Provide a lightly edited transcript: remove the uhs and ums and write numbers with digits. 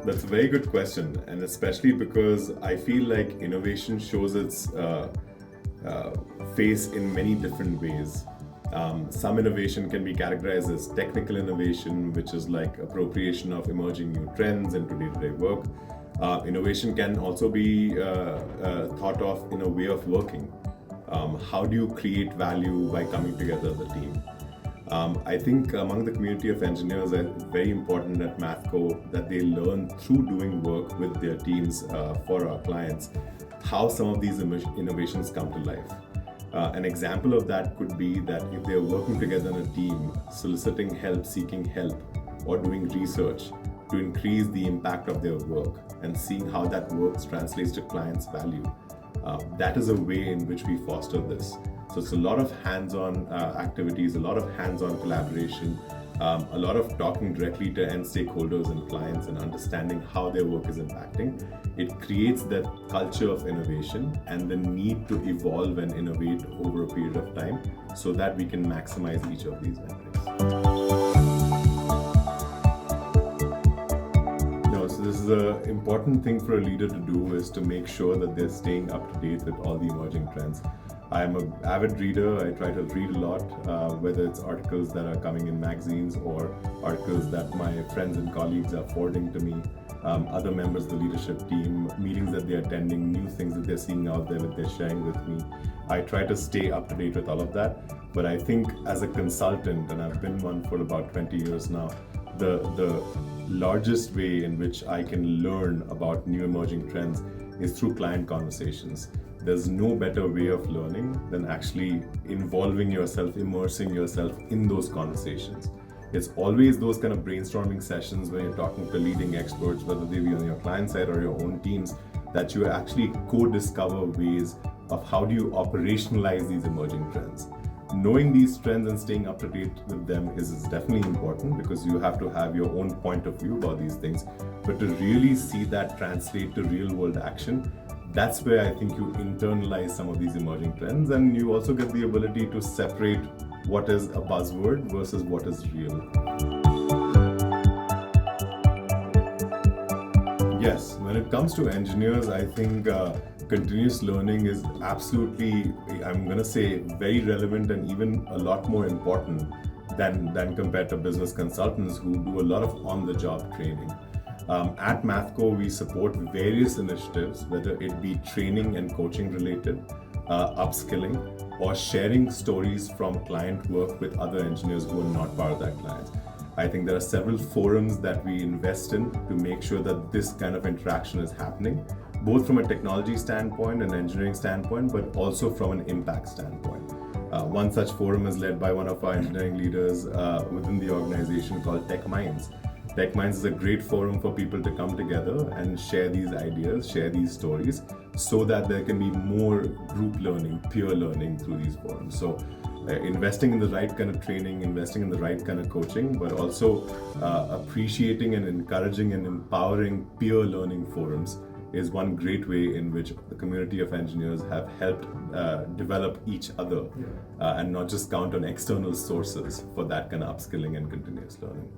That's a very good question, and especially because I feel like innovation shows its face in many different ways. Some innovation can be categorized as technical innovation, which is like appropriation of emerging new trends into day-to-day work. Innovation can also be thought of in a way of working. How do you create value by coming together as a team? I think among the community of engineers, it's very important at MathCo that they learn through doing work with their teams for our clients how some of these innovations come to life. An example of that could be that if they're working together in a team, soliciting help, seeking help, or doing research to increase the impact of their work and seeing how that work translates to clients' value. That is a way in which we foster this. So it's a lot of hands-on activities, a lot of hands-on collaboration, a lot of talking directly to end stakeholders and clients and understanding how their work is impacting. It creates that culture of innovation and the need to evolve and innovate over a period of time so that we can maximize each of these metrics. So this is an important thing for a leader to do, is to make sure that they're staying up to date with all the emerging trends. I'm an avid reader. I try to read a lot, whether it's articles that are coming in magazines or articles that my friends and colleagues are forwarding to me, other members of the leadership team, meetings that they're attending, new things that they're seeing out there that they're sharing with me. I try to stay up to date with all of that. But I think as a consultant, and I've been one for about 20 years now, the largest way in which I can learn about new emerging trends is through client conversations. There's no better way of learning than actually involving yourself, immersing yourself in those conversations. It's always those kind of brainstorming sessions when you're talking to leading experts, whether they be on your client side or your own teams, that you actually co-discover ways of how do you operationalize these emerging trends. Knowing these trends and staying up to date with them is definitely important, because you have to have your own point of view about these things. But to really see that translate to real world action, that's where I think you internalize some of these emerging trends, and you also get the ability to separate what is a buzzword versus what is real. Yes, when it comes to engineers, I think continuous learning is absolutely, I'm going to say, very relevant and even a lot more important than compared to business consultants who do a lot of on-the-job training. At MathCo, we support various initiatives, whether it be training and coaching related, upskilling, or sharing stories from client work with other engineers who are not part of that client. I think there are several forums that we invest in to make sure that this kind of interaction is happening, both from a technology standpoint and engineering standpoint, but also from an impact standpoint. One such forum is led by one of our engineering leaders within the organization called Tech Minds. Tech Minds is a great forum for people to come together and share these ideas, share these stories, so that there can be more group learning, peer learning through these forums. So investing in the right kind of training, investing in the right kind of coaching, but also appreciating and encouraging and empowering peer learning forums is one great way in which the community of engineers have helped develop each other and not just count on external sources for that kind of upskilling and continuous learning.